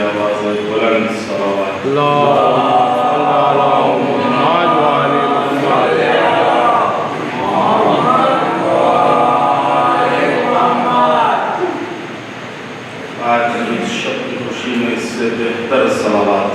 آواز بلند صلوات آج اس شب کی خوشی میں اس سے بہتر صلوات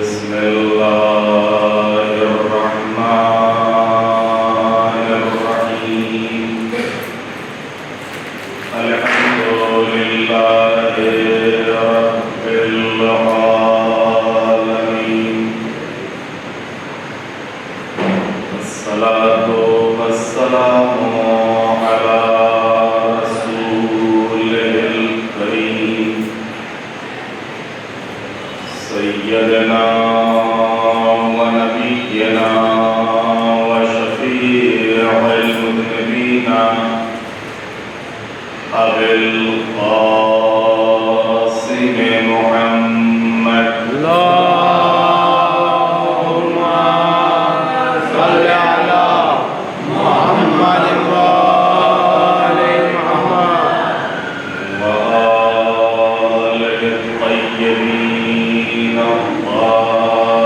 بسم الله الرحمن الرحيم الحمد لله رب العالمين الصلاة والسلام على رسوله الكريم سيدنا ونبينا وشفيع المذنبين أبي القاسم محمد اللهم صل على محمد وآل محمد وآله الطيبين الطاهرين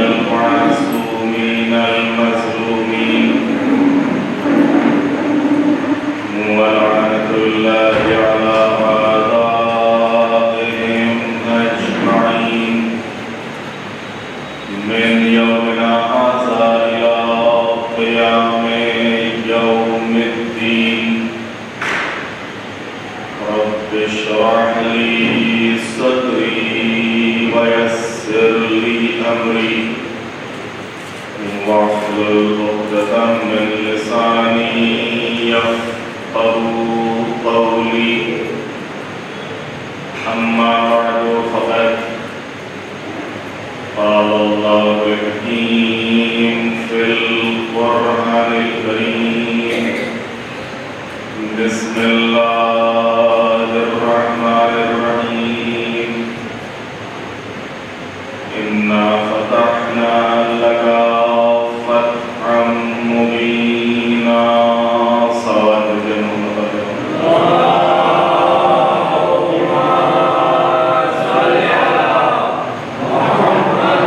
المعصومين المظلومين ولعنة الله على أعدائهم أجمعين من يومنا هذا إلى قيام يوم الدين رب اشرح لي صدري ويسر لي أمري واحلل عقدة من لساني يفقهوا قولي أما بعد فقد قال الله الحكيم في القرآن الكريم بسم الله الرحمن الرحيم إنا فتحنا لك فتحا مبينا صلوات محمد اللهم صل على محمد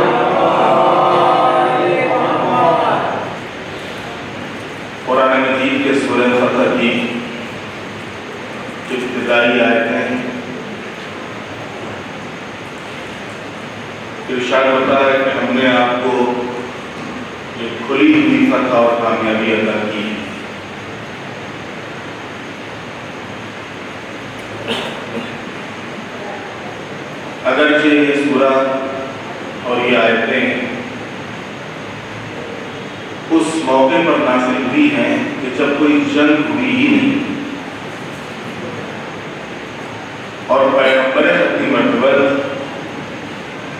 وآل محمد قرآن مجید کے سورہ فتح کی ابتدائی آیتیں ارشاد ہوتا ہے کہ ہم نے آپ کو ایک کھلی ہوئی فتح اور کامیابی عطا کی. اگرچہ یہ سورہ اور یہ آیتیں اس موقع پر نازل ہوئی ہیں کہ جب کوئی جنگ ہوئی ہی نہیں اور پیغمبر ختم مرتبہ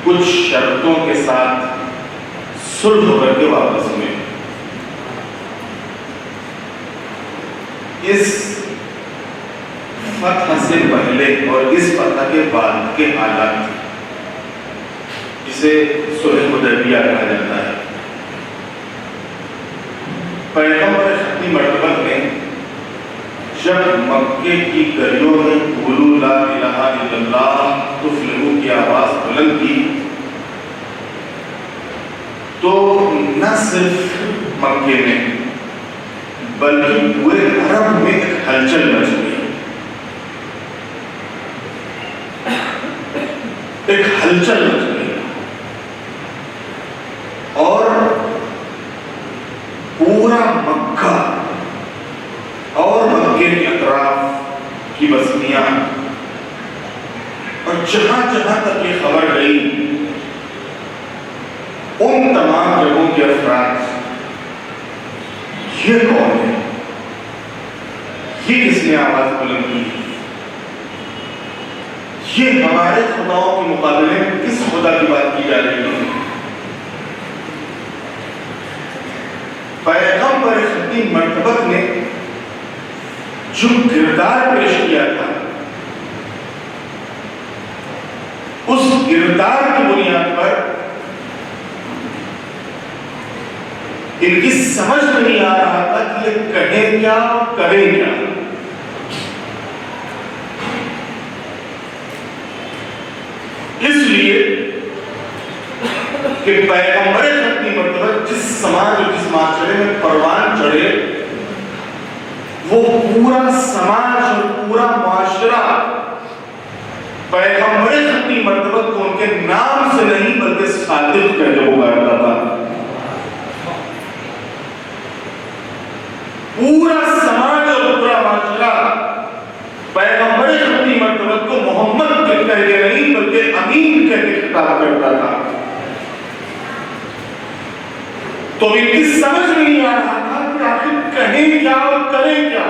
کچھ شرطوں کے ساتھ صلح ہو کر کے واپس ہوئے. اس فتح سے پہلے اور اس فتح کے بعد کے حالات جسے صلح حدیبیہ کہا جاتا ہے. پیغمبر ختم مرتبہ نے جب مکے کی گلیوں میں قولوا لا الہ الا اللہ تفلحوا کی آواز بلند کی تو نہ صرف مکے میں بلکہ پورے عرب میں ایک ہلچل مچ گئی. ایک ہلچل مچ گئی اور پورا مکہ اور مکے کے اطراف کی بستیاں اور جہاں جہاں تک یہ خبر گئی ان تمام جگہوں کے افراد یہ کون ہے یہ کس نے آواز بلند کی؟ یہ ہمارے خداؤں کے مقابلے میں کس خدا کی بات کی جا رہی ہے؟ پیغمبر ختم مرتبہ نے جو کردار پیش کیا تھا، اس کردار کی بنیاد پر ان کی سمجھ نہیں آ رہا تھا کہ یہ کہیں کیا اور کریں کیا۔ اس لیے کہ پیغمبر ختم مرتبہ جس سماج اور جس معاشرے میں پروان چڑھے، وہ پورا سماج اور پورا معاشرہ پیغمبر ختم مرتبہ کو ان کے نام سے نہیں بلکہ صادق کہہ کے پکارتا تھا۔ پورا سماج اور پورا معاشرہ پیغمبر ختم مرتبہ کو محمد کہہ کے نہیں بلکہ امین کہہ کے خطاب کرتا تھا۔ تو ان کی سمجھ نہیں آ رہا تھا کہ آخر کہیں کیا اور کریں کیا،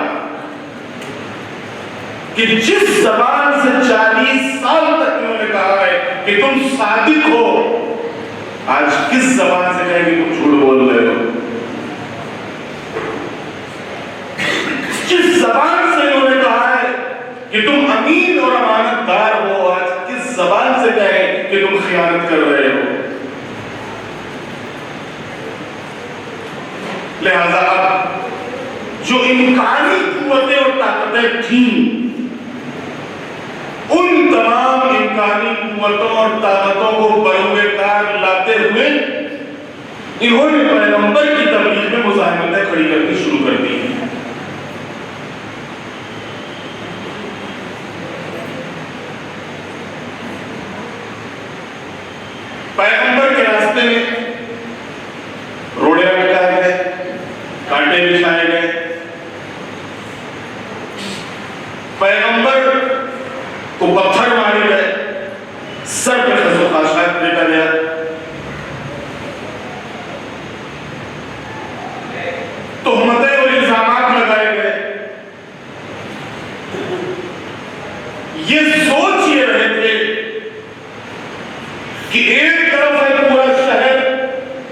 کہ جس زبان سے 40 سال تک انہوں نے کہا ہے کہ تم صادق ہو، آج کس زبان سے کہیں کہ تم جھوٹ بول رہے ہو؟ جس زبان سے انہوں نے کہا ہے کہ تم امین اور امانت دار ہو، آج کس زبان سے کہیں کہ تم خیانت کر رہے ہو؟ لہذا اب جو امکانی قوتیں اور طاقتیں تھیں، ان تمام امکانی قوتوں اور طاقتوں کو بروئے کار لاتے ہوئے انہوں نے پیغمبر کی تبلیغ میں مزاحمتیں کھڑی کرنی شروع کر دی۔ پیغمبر کے راستے میں روڑے لٹکائے گئے، کانٹے بچھائے گئے، پیغمبر کو پتھر مارے گئے، سر پہ خس و خاشاک پھینکا گیا، تہمتیں اور الزامات لگائے گئے۔ یہ سوچ یہ رہے تھے کہ ایک طرف ہے پورا شہر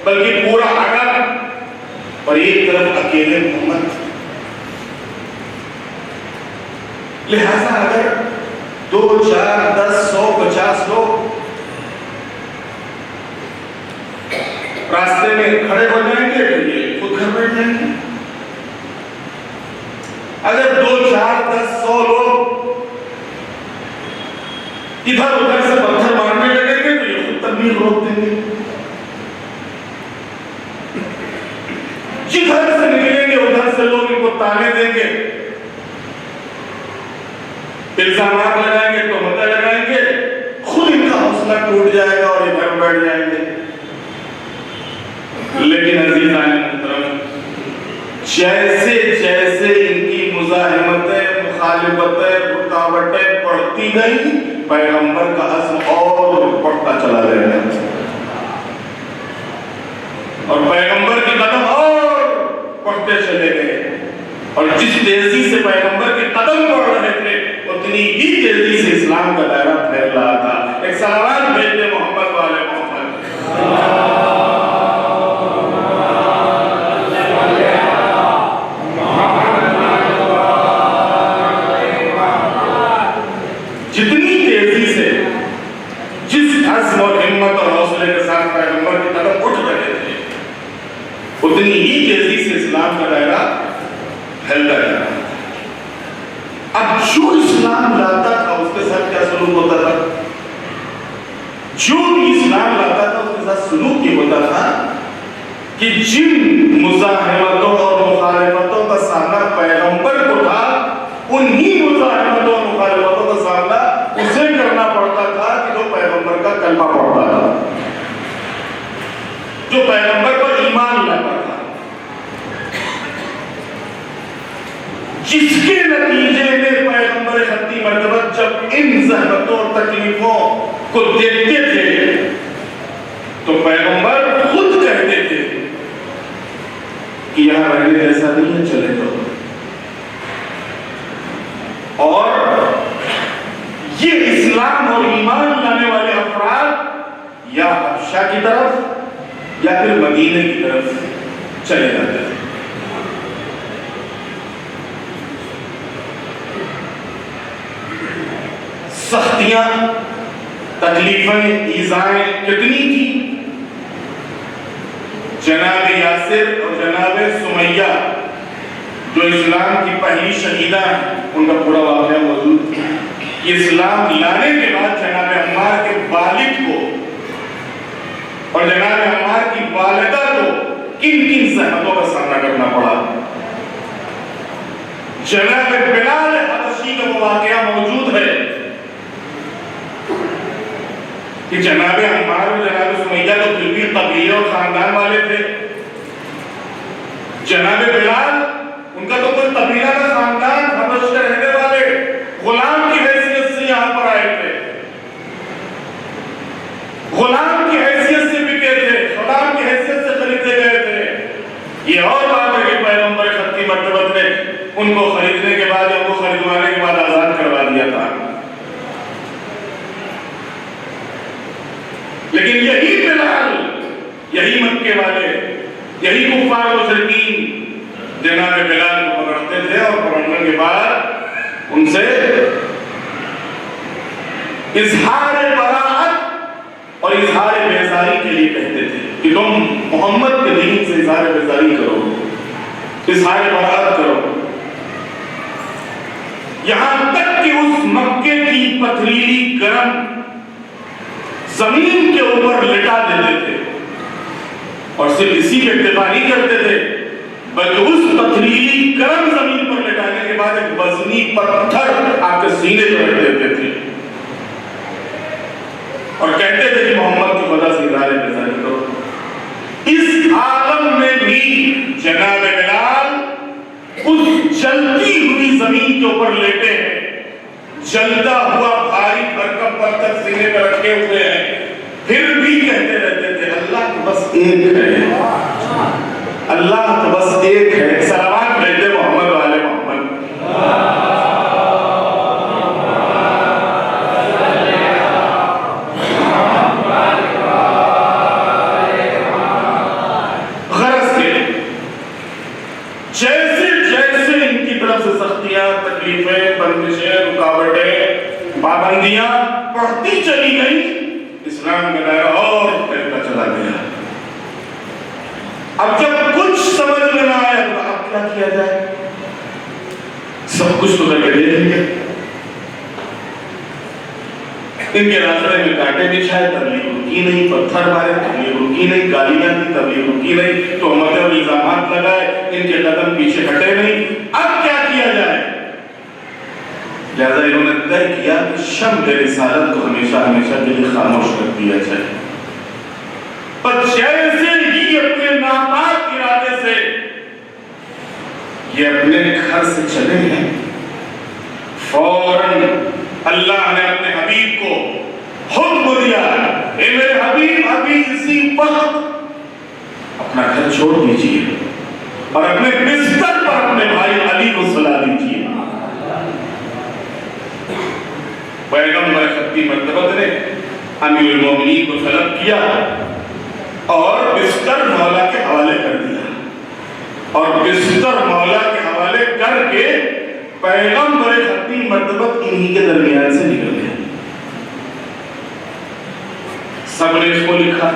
بلکہ پورا عرب، اور ایک طرف اکیلے محمد۔ لہذا اگر 2 4 10 100 50 لوگ راستے میں کھڑے ہو جائیں گے تو یہ خود گھر بیٹھ جائیں گے۔ اگر 2 4 10 100 لوگ ادھر ادھر سے پتھر مارنے لگیں گے تو یہ خود تبلیغ روک دیں گے۔ جدھر سے نکلیں گے ادھر سے لوگ ان کو تانے دیں گے، الزامات لگائیں گے، تہمتیں لگائیں گے، خود ان کا حوصلہ ٹوٹ جائے گا اور یہ گھر بیٹھ جائیں گے۔ لیکن عزیزان محترم، جیسے جیسے ان کی مزاحمتیں، مخالفتیں، رکاوٹیں بڑھتی گئیں، پیغمبر کا عزم اور بڑھتا چلا گیا، اور پیغمبر کی قدم اور بڑھتے چلے گئے، اور جس تیزی سے پیغمبر کے قدم بڑھ رہے تھے اتنی ہی تیزی سے اسلام کا دائرہ پھیل رہا تھا۔ ایک سلام بھیجتے محمد والے محمد۔ جتنی تیزی سے، جس عزم اور ہمت اور حوصلے کے ساتھ پیغمبر کے قدم اٹھ رہے تھے، اتنی ہی تیزی سے اسلام کا دائرہ پھیلتا جا رہا تھا۔ اب جو اسلام لاتا تھا اس کے ساتھ کیا سلوک ہوتا تھا؟ جو بھی اسلام لاتا تھا اس کے ساتھ سلوک یہ ہوتا تھا کہ جن مزاحمتوں اور مخالفتوں کا سامنا پیغمبر کو تھا، انہی مزاحمتوں اور مخالفتوں کا سامنا اسے کرنا پڑتا تھا کہ جو پیغمبر کا کلمہ پڑھتا تھا، جو پیغمبر پر ایمان لاتا تھا، جس کے نتیجے میں پیغمبر ختم مرتبہ جب ان زحمتوں اور تکلیفوں کو دیکھتے تھے تو پیغمبر خود کہتے تھے کہ یہاں رہنے ایسا نہیں ہے، چلے جاؤ۔ اسلام اور ایمان لانے والے افراد یا حبشہ کی طرف یا پھر مدینے کی طرف چلے جاتے تھے. سختیاں، تکلیفیں، ایذائیں کتنی تھی. جناب یاسر اور جناب سمیہ جو اسلام کی پہلی شہیدہ ہیں، ان کا پورا واقعہ موجود ہے. اسلام لانے کے بعد جناب عمار کے والد کو اور جناب عمار کی والدہ کو کن کن زحمتوں کا سامنا کرنا پڑا. جناب بلال حبشی کا وہ واقعہ موجود ہے کہ جناب عمار اور جناب سمیہ تو پھر بھی قبیلے اور خاندان والے تھے. جناب بلال ان کا تو کوئی قبیلہ کا خاندان، حبش کے رہنے والے غلام کی حیثیت سے یہاں پر آئے تھے، غلام کی حیثیت سے بکے تھے، غلام کی حیثیت سے خریدے گئے تھے. یہ اور بات ہے کہ پیغمبر خطی مرتبت نے ان کو خریدنے کے بعد یا ان کو خریدوانے کے بعد آزاد کروا دیا تھا. لیکن یہی بلال، یہی مکے والے، یہی کفار مشرکین جناب بلال کو پکڑتے تھے اور پکڑنے کے بعد ان سے اظہار براءت اور اظہار بیزاری کے لیے کہتے تھے کہ تم محمد کے دین سے اظہار بیزاری کرو، اظہار براءت کرو. یہاں تک کہ اس مکے کی پتھریلی گرم زمین کے اوپر لٹا دیتے تھے اور صرف اسی پہ اکتفا نہیں کرتے تھے بلکہ اس پتھریلی گرم زمین پر لٹانے کے بعد ایک وزنی پتھر آپ کے سینے پر رکھ دیتے تھے اور کہتے تھے کہ محمد کی وجہ سے اظہار بیزاری کرو. اس عالم میں بھی جناب بلال اس جلتی ہوئی زمین کے اوپر لیٹے ہیں، جلتا ہوا بھاری بھرکم پتھر سینے پر رکھے ہوئے ہیں، پھر بھی کہتے رہتے تھے اللہ تو بس ایک ہے، اللہ تو بس ایک ہے. سلامات بھیجے محمد والے محمد. غرض کے جیسے جیسے ان کی طرف سے سختیاں، تکلیفیں، بندشیں، رکاوٹیں، پابندیاں بڑھتی چلی گئی، اسلام کا دائرہ اور پھیلتا چلا گیا. اب جب کچھ سمجھ میں نہ آیا تو اب کیا کیا جائے؟ سب کچھ تو کر کے دے دیں گے. ان کے راستے میں کانٹے بچھائے، تبلیغ رکی نہیں، پتھر مارے، تبلیغ رکی نہیں، گالیاں دی، تبلیغ رکی نہیں، تہمتیں اور الزامات لگائے، ان کے قدم پیچھے ہٹے نہیں. اب کیا کیا جائے؟ لہذا انہوں نے طے کیا کہ شمع رسالت کو ہمیشہ ہمیشہ کے لیے خاموش کر دیا جائے. پر جیسے ہی اپنے ناپاک ارادے سے یہ اپنے گھر سے چلے ہیں، فوراً اللہ نے اپنے حبیب کو حکم دیا، اے میرے حبیب ابھی اسی وقت اپنا گھر چھوڑ دیجیے اور اپنے بستر پر اپنے بھائی علی کو سلا دیجیے. پیغمبر خطی مرتبت نے امیر المومنین کو طلب کیا اور بستر مولا کے حوالے کر دیا اور بستر مولا کے حوالے کر کے پیغمبر خطی مرتبت انہی کے درمیان سے نکل گیا. سب نے اس کو لکھا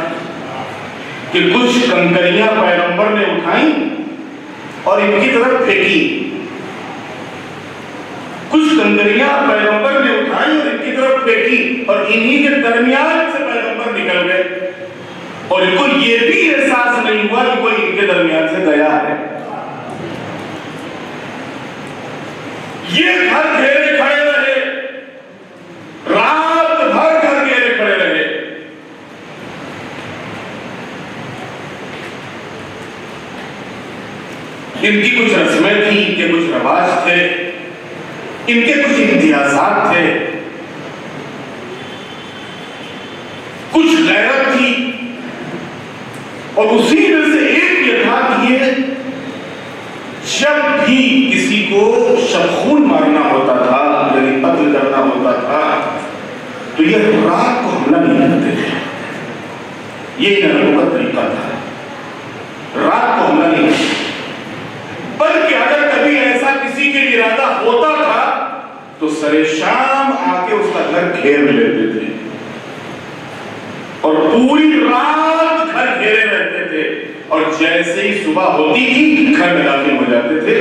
کہ کچھ کنکریاں پیغمبر نے اٹھائیں اور ان کی طرف پھینکی، کچھ کنکریاں پیغمبر نے اٹھائیں اور ان کی طرف پھینکی اور انہی کے درمیان سے پیغمبر نکل گئے اور ان کو یہ بھی احساس نہیں ہوا کہ کوئی ان کے درمیان سے گیا ہے. یہ گھر گھیرے کھڑے رہے، رات بھر گھر گھیرے کھڑے رہے. ان کی کچھ رسمیں تھیں، ان کے کچھ رواج تھے، ان کے کچھ امتیازات تھے، کچھ غیرت تھی اور اسی میں سے ایک یہ تھا کہ یہ جب بھی کسی کو شبخون مارنا ہوتا تھا، یعنی قتل کرنا ہوتا تھا، تو یہ رات کو حملہ نہیں کرتے تھے. یہ نبیوں کا طریقہ تھا, رات کو حملہ نہیں کرتے. بلکہ اگر کبھی ایسا کسی کے ارادہ ہوتا تھا تو سر شام آ کے اس کا گھر گھیر لیتے تھے اور پوری رات گھر گھیرے رہتے تھے, اور جیسے ہی صبح ہوتی تھی گھر میں داخل ہو جاتے تھے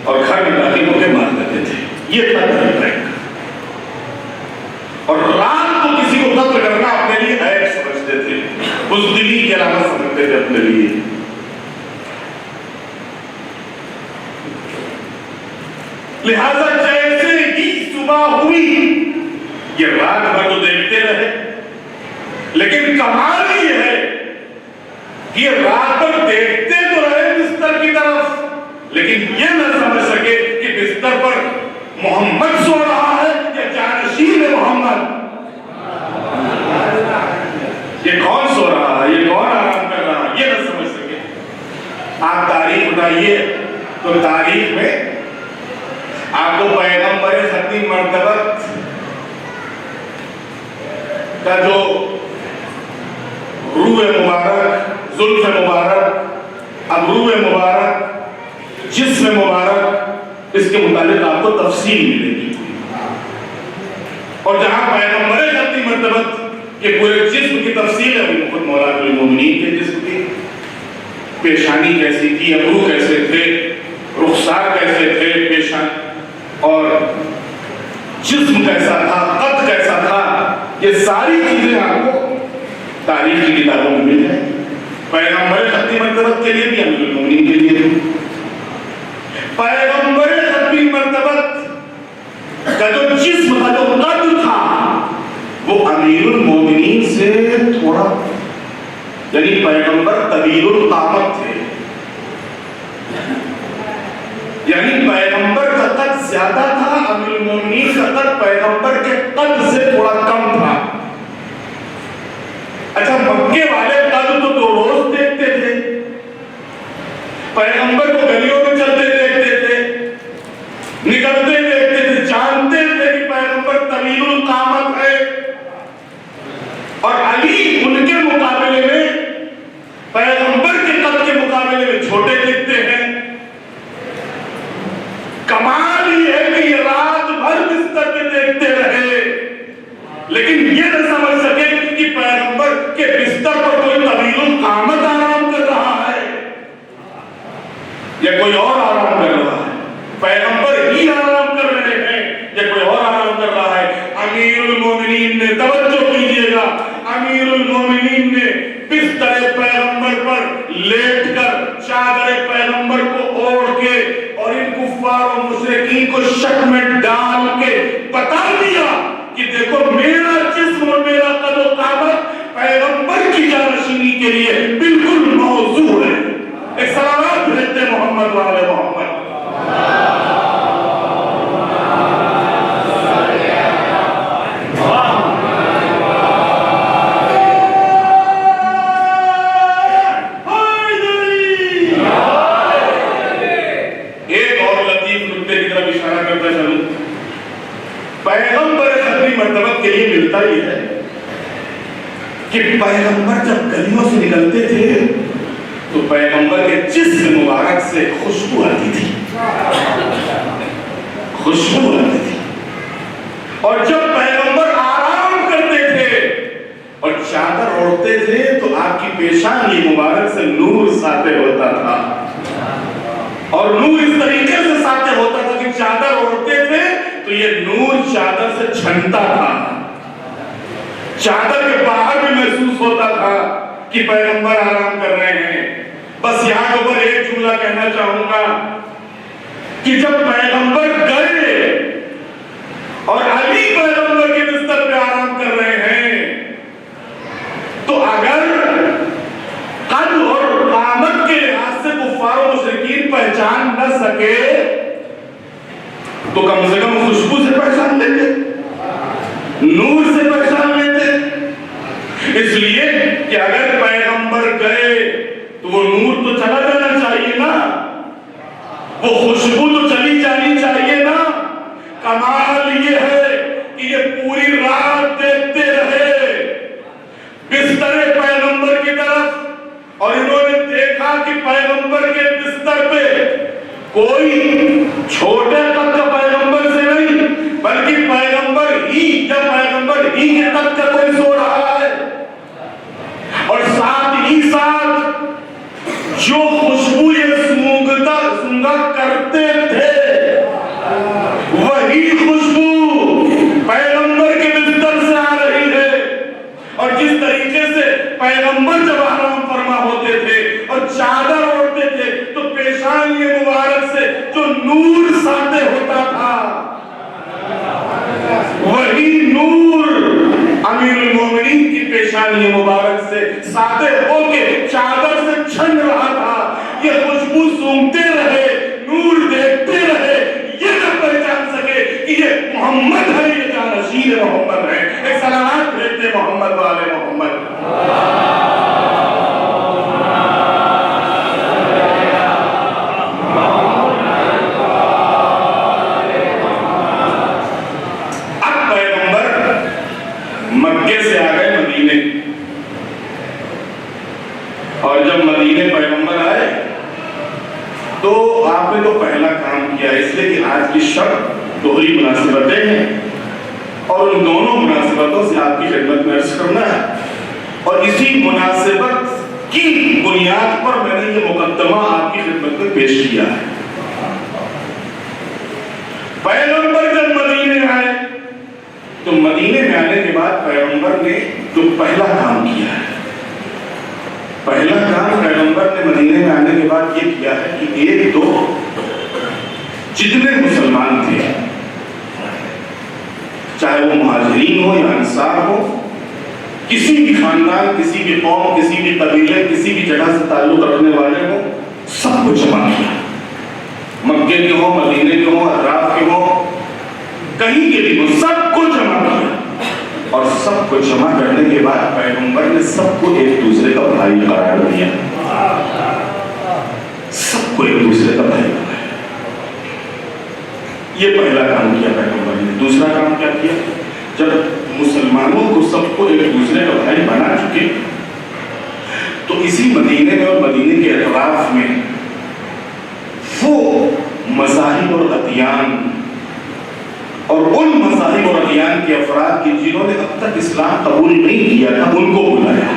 اور گھر میں داخل ہو کے مار دیتے تھے. یہ تھا طریقہ. اور رات کو کسی کو قتل کرنا اپنے لیے عیب سمجھتے تھے, بزدلی کی علامت سمجھتے تھے اپنے لیے. لہذا جیسے ہی صبح ہوئی یہ رات بھر تو دیکھتے رہے, لیکن کمال یہ ہے کہ یہ رات بھر دیکھتے تو رہے بستر کی طرف, لیکن یہ نہ سمجھ سکے کہ بستر پر محمد سو رہا ہے یا جانشین محمد. یہ کون سو رہا ہے, یہ کون آرام کر رہا ہے, یہ نہ سمجھ سکے. آپ تاریخ بتائیے تو تاریخ میں آپ کو پیغمبر ختم مرتبہ کا جو روح مبارک, زلف مبارک, ابرو مبارک, جسم مبارک, اس کے متعلق آپ کو تفصیل ملے گی. اور جہاں پیغمبر ختم مرتبہ کے پورے جسم کی تفصیل ہے, خود مولا المومنین کے جسم کی پیشانی کیسی تھی, ابرو کیسے تھے, رخسار کیسے تھے, پیشانی اور جسم کیسا تھا, قد کیسا تھا, یہ ساری چیزیں آپ کو تاریخ کی کتابوں میں مل جائیں. پیغمبر ختم مرتبہ کے لیے بھی, امیر المومنین کے لیے بھی. پیغمبر ختم مرتبہ کا جو جسم کا جو قد تھا وہ امیر المومنین سے تھوڑا, یعنی پیغمبر طویل القامت تھے, یعنی پیغمبر کا قد زیادہ تھا, امیر المومنین کا قد پیغمبر کے قد سے تھوڑا کم تھا. اچھا, مکے والے قد تو روز دیکھتے تھے, پیغمبر کو گلیوں میں چلتے دیکھتے تھے, نکلتے دیکھتے تھے, جانتے تھے کہ پیغمبر طویل القامت ہے. اور علی ان کے مقابلے میں, پیغمبر کے قد کے مقابلے میں چھوٹے دکھتے ہیں. کمال یہ ہے کہ یہ رات بھر بستر پہ دیکھتے رہے, لیکن یہ نہ سمجھ سکے کہ پیغمبر کے بستر پر کوئی طویل القامت آرام کر رہا ہے یا کوئی اور آرام کر رہا ہے. پیغمبر ہی آرام کر رہے ہیں یا کوئی اور آرام کر رہا ہے. امیر المومنین نے, توجہ کیجئے گا, امیر المومنین نے بستر پیغمبر پر لیٹ کر چادر پیغمبر کو اوڑھ کے اور ان کفار و مشرکین کو شک میں ڈال کے بتا دیا کہ دیکھو میرا جسم اور میرا قد و قامت پیغمبر کی جانشینی کے لیے بالکل موضوع ہے. ایک سلامات بھیجتے محمد والے محمد. پیغمبر ختم مرتبہ کے لیے ملتا ہی ہے کہ پیغمبر جب گلیوں سے نکلتے تھے تو پیغمبر کے جسم مبارک سے خوشبو آتی تھی, خوشبو آتی تھی. اور جب پیغمبر آرام کرتے تھے اور چادر اوڑھتے تھے تو آپ کی پیشانی مبارک سے نور ساطع ہوتا تھا, اور نور اس طریقے سے ساطع ہوتا تھا کہ چادر اوڑھتے تھے تو یہ نور چادر سے چھنتا تھا, چادر کے باہر بھی محسوس ہوتا تھا کہ پیغمبر آرام کر رہے ہیں. بس یہاں پر ایک جملہ کہنا چاہوں گا کہ جب پیغمبر گئے اور علی پیغمبر کے بستر پہ آرام کر رہے ہیں تو اگر قد اور قامت کے لحاظ سے کفار و مشرکین پہچان نہ سکے تو کم سے کم خوشبو سے پہچان لیتے, نور سے پہچان لیتے. اس لیے کہ اگر پیغمبر گئے تو وہ نور تو چلا جانا چاہیے نا, وہ خوشبو تو چلی جانی چاہیے نا. کمال یہ ہے کہ یہ پوری رات وہی خوشبو پیغمبر کے بستر سے آ رہی ہے. اور جس طریقے سے پیغمبر جب آرام فرما ہوتے تھے اور چادر اوڑھتے تھے تو پیشانی مبارک سے جو نور ساطع ہوتا تھا، وہی نور امیر المومنین کی پیشانی مبارک سے ساطع ہو کے چادر سے چھن رہا تھا. یہ خوشبو سونگتے رہے، نور دیکھتے رہے، یہ نہ پہچان سکے کہ یہ محمد ہے، یہ جانشین محمد ہے. ایک سلامات بھیجتے محمد والے محمد. اب پیغمبر مکے سے آ گئے مدینے، اور جب مدینے پیغمبر آئے تو آپ نے تو پہلا کام کیا، اس لیے کہ آج کی شب دوہری مناسبتیں ہیں اور ان دونوں مناسبتوں سے آپ کی خدمت میں عرض کرنا ہے. اور اسی مناسبت کی بنیاد پر میں نے یہ مقدمہ آپ کی خدمت میں پیش کیا ہے. پیغمبر جب مدینے آئے تو مدینے میں آنے کے بعد پیغمبر نے جو پہلا کام کیا ہے، پہلا کام پیغمبر نے مدینے میں آنے کے بعد یہ کیا ہے کہ ایک دو جتنے مسلمان تھے، چاہے وہ مہاجرین ہو یا انصار ہو، کسی بھی خاندان، کسی بھی قوم، کسی بھی قبیلے، کسی بھی جگہ سے تعلق رکھنے والے ہو، سب کو جمع کیا. مکے کے ہو، مدینے کے ہو، اطراف کے ہو، کہیں کے بھی ہو، سب کو جمع کیا. اور سب کو جمع کرنے کے بعد پیغمبر نے سب کو ایک دوسرے کا بھائی قرار دیا. سب کو ایک دوسرے کا بھائی قرار. یہ پہلا کام کیا پیغمبر نے. دوسرا کام کیا کیا؟ جب مسلمانوں کو سب کو ایک دوسرے کا بھائی بنا چکے تو اسی مدینے میں اور مدینے کے اطراف میں وہ مذاہب اور ادیان اور ان مذاہب اور ادیان کے افراد کی جنہوں نے اب تک اسلام قبول نہیں کیا تھا ان کو بلایا.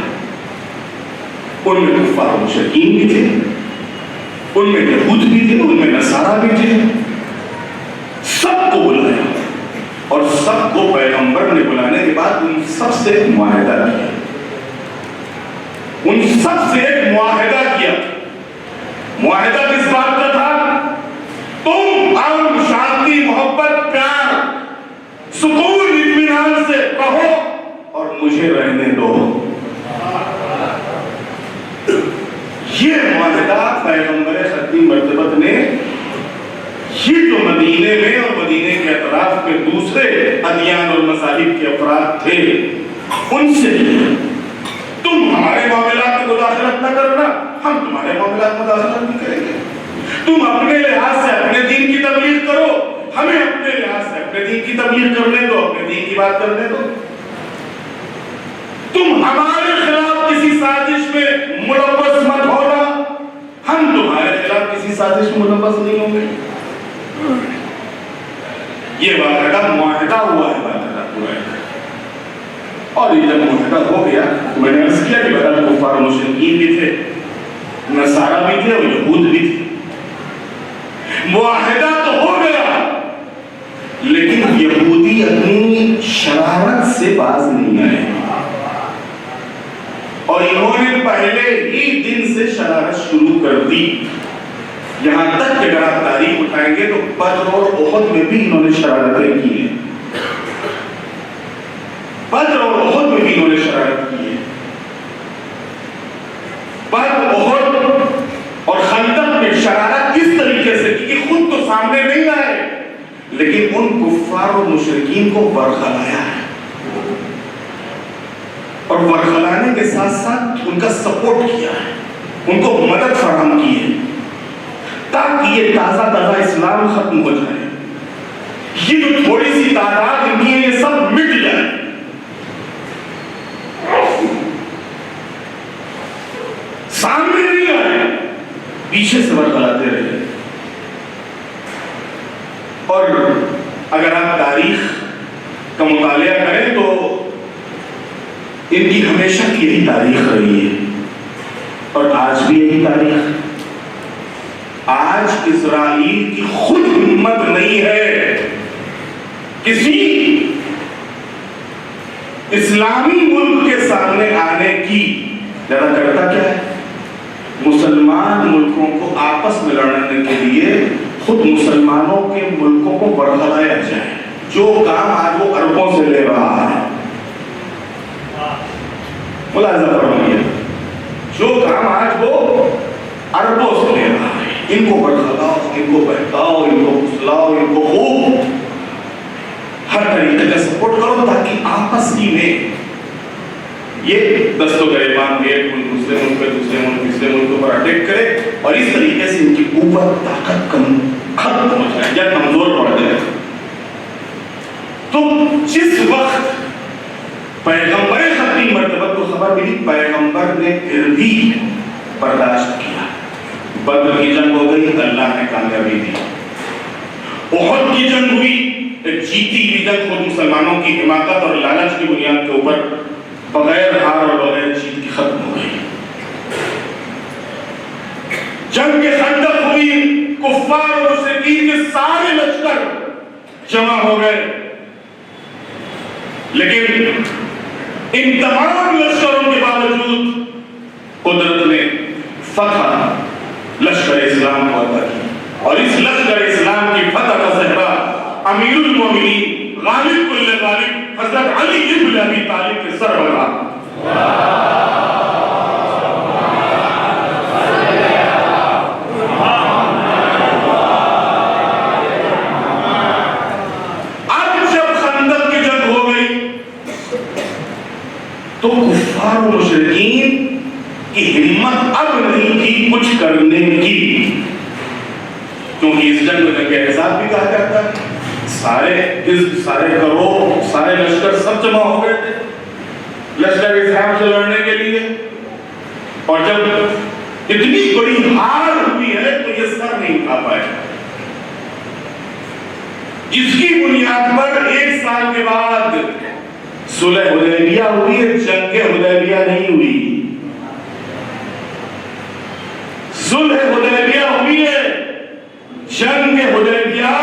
ان میں کفار و مشرکین بھی تھے، ان میں یہود بھی تھے، ان میں نصارہ بھی تھے. سب کو بلایا اور سب کو پیغمبر نے بلانے کے بعد ان سب سے ایک معاہدہ کیا. ان سب سے ایک معاہدہ کیا. معاہدہ کس بات کا تھا؟ تم امن، شانتی، محبت، پیار، سکون، اطمینان سے رہو اور مجھے رہنے دو. یہ معاہدہ پیغمبر ختم مرتبت نے یہ جو مدینے میں اور مدینے کے اطراف میں دوسرے ادیان اور مذاہب کے افراد تھے ان سے تم ہمارے معاملات میں مداخلت نہ کرنا، ہم تمہارے معاملات میں مداخلت نہیں کریں گے. تم اپنے لحاظ سے اپنے دین کی تبلیغ کرو، ہمیں اپنے لحاظ سے اپنے دین کی تبلیغ کرنے دو، اپنے دین کی بات کرنے دو. تم ہمارے خلاف کسی سازش میں ملوث مت ہونا، ہم تمہارے خلاف کسی سازش میں ملوث نہیں ہوں گے. یہ معاہدہ ہوا ہے پورا. اور یہ جب معاہدہ ہو گیا تو میں نے عرض کیا کہ بدل کفار و مشرکین بھی تھے، نصارہ بھی تھے اور یہود بھی تھے. معاہدہ تو ہو گیا لیکن یہودی اپنی شرارت سے باز نہیں آئے اور انہوں نے پہلے ہی دن سے شرارت شروع کر دی. یہاں تک کہ اگر آپ تاریخ اٹھائیں گے تو بدر اور احد میں بھی انہوں نے شرارتیں کی ہیں. بدر اور احد میں بھی انہوں نے شرارت کی ہے. بدر، احد اور خندق میں شرارت اس طریقے سے کی کہ خود تو سامنے نہیں آئے لیکن ان کفار اور مشرکین کو ورغلایا ہے اور ورغلانے کے ساتھ ساتھ ان کا سپورٹ کیا ہے، ان کو مدد فراہم کی ہے تاکہ یہ تازہ اسلام ختم ہو جائے. یہ جو تھوڑی سی تعداد ان کی ہے یہ سب مٹ جائے. سامنے نہیں آئے، پیچھے سے ورغلاتے رہے. اور اگر آپ تاریخ کا مطالعہ کریں تو ان کی ہمیشہ کی یہی تاریخ رہی ہے اور آج بھی یہی تاریخ. آج اسرائیل کی خود ہمت نہیں ہے کسی اسلامی ملک کے سامنے آنے کی زیادہ کرتا کیا ہے؟ مسلمان ملکوں کو آپس میں لڑنے کے لیے خود مسلمانوں کے ملکوں کو برخلایا جائے. جو کام آج وہ اربوں سے لے رہا ہے, ملاحظہ فرمائیے, جو کام آج وہ اربوں سے لے رہا ہے, ان کو برخلاؤ, ان کو بہتاؤ, ان کو پھسلاؤ, ان کو خوب ہر طریقے سے سپورٹ کرو تاکہ آپس ہی میں یہ دست و گریبان ایک ملک دوسرے ملک پہ, دوسرے ملک تیسرے ملک پر اٹیک کرے اور اس طریقے سے ان کی قوت طاقت ختم ہو جائے یا کمزور پڑ جائے. تو جس وقت پیغمبر خطی مرتبہ کو خبر ملی, پیغمبر نے پھر بھی برداشت کیا. بدر کی جنگ ہو گئی, اللہ نے کامیابی دی. احد کی جنگ ہوئی, جیتی ہوئی جنگ خود مسلمانوں کی حماقت اور لالچ کی بنیاد کے اوپر بغیر ہار اور بغیر جیت کی ختم ہو گئی. جنگ کے خندق ہوئی, کفار اور مشرکین کے سارے لشکر جمع ہو گئے, لیکن ان تمام لشکروں کے باوجود قدرت نے فتح لشکر اسلام کو عطا کی. اور اس لشکر اسلام کی فتح کا صحرا امیر المومنین غالب کل غالب حضرت علی ابن ابی طالب کے سر بنا. اب جب خندق کی جنگ ہو گئی تو کفار و مشرکین کی ہمت اب نہیں تھی کچھ کرنے کی, کیونکہ اس جنگ میں جنگ احزاب بھی کہا جاتا ہے. سارے حزب, سارے گروہ, سارے لشکر سب جمع ہو گئے تھے لشکر اسلام سے لڑنے کے لیے. اور جب اتنی بڑی ہار ہوئی ہے تو یہ سر نہیں اٹھا پائے, جس کی بنیاد پر ایک سال کے بعد صلح حدیبیہ ہوئی ہے. جنگ حدیبیہ نہیں ہوئی, صلح حدیبیہ ہوئی ہے, جنگ حدیبیہ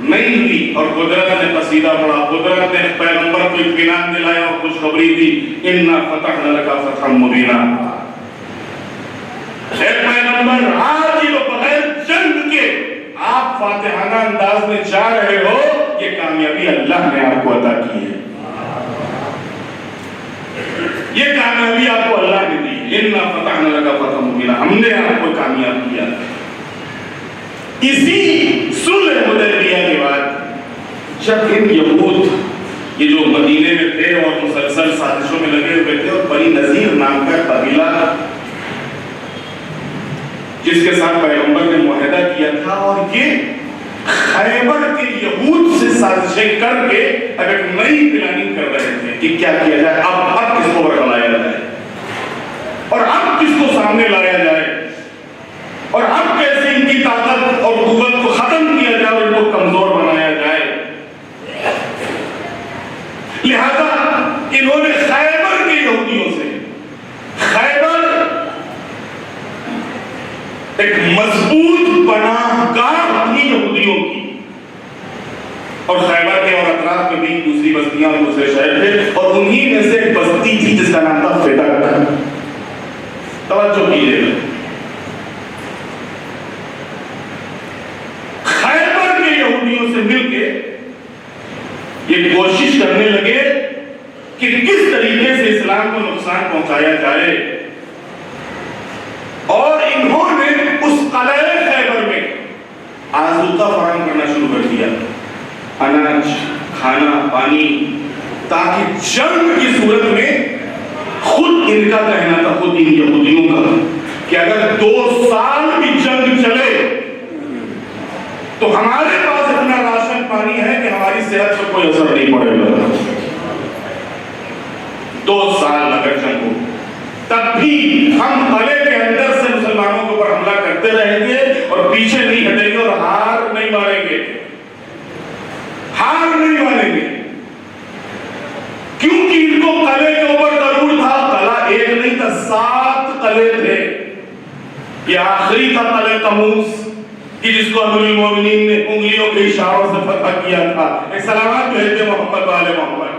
نہیں ہوئی. اور قدرت نے قصیدہ پڑھا, قدرت نے پیغمبر کو اطمینان دلایا اور خوشخبری دی, اِنَّا فَتَحْنَا لَكَ فَتْحًا مُبِينًا. اے پیغمبر, آج ہی بغیر جنگ کے آپ فاتحانہ انداز میں جا رہے ہو, یہ کامیابی اللہ نے آپ کو عطا کی ہے. یہ کامیابی آپ کو اللہ نے دی. اِنَّا فَتَحْنَا لَكَ فَتْحًا مُبِينًا, ہم نے آپ کو کامیاب کیا. اسی صلح حدیبیہ کے بعد جب ان یہود, یہ جو مدینے میں تھے اور مسلسل سازشوں میں لگے ہوئے تھے, اور بنی نذیر نام کا قبیلہ جس کے ساتھ پیغمبر نے معاہدہ کیا تھا, اور یہ خیبر کے یہود سے سازشیں کر کے اب ایک نئی پلاننگ کر رہے تھے کہ کیا کیا جائے, اب کس کو برگلایا جائے, اور اب کس کو سامنے لایا جائے, اور اب کیسے ان کی طاقت اور قوت کو ختم کیا جائے اور ان کو کمزور بنایا جائے. لہذا انہوں نے خیبر کے یہودیوں سے, خیبر ایک مضبوط پناہ گاہ تھی یہودیوں کی, اور خیبر کے اور اطراف میں بھی دوسری بستیاں اور دوسرے شہر تھے, اور انہی میں سے ایک بستی تھی جس کا نام تھا فدق. توجہ کیجیے گا, خیبر کے یہودیوں سے مل کے یہ کوشش کرنے لگے کہ کس طریقے سے اسلام کو نقصان پہنچایا جائے, اور انہوں نے اس قلعہ خیبر میں آذوقہ فراہم کرنا شروع کر دیا, اناج, کھانا, پانی, تاکہ جنگ کی صورت میں خود ان کا کہنا تھا, خود ان یہودیوں کا, کہ اگر 2 سال بھی جنگ چلے تو ہمارے پاس اتنا راشن پانی ہے کہ ہماری صحت پر کوئی اثر نہیں پڑے گا. 2 سال اگر جنگ ہو تب بھی ہم قلعے کے اندر سے مسلمانوں کے اوپر حملہ کرتے رہیں گے اور پیچھے نہیں ہٹیں گے اور ہار نہیں مانیں گے, ہار نہیں مانیں گے, کیونکہ ان کو قلعے کے اوپر ضرور تھا. قلعہ ایک نہیں تھا, 7 قلعے تھے. یہ آخری تھا قلعہ قموس, کہ جس کو امیر المومنین نے انگلیوں کے اشاروں سے فتح کیا تھا. ایک سلامات بھیجتے محمد والے محمد.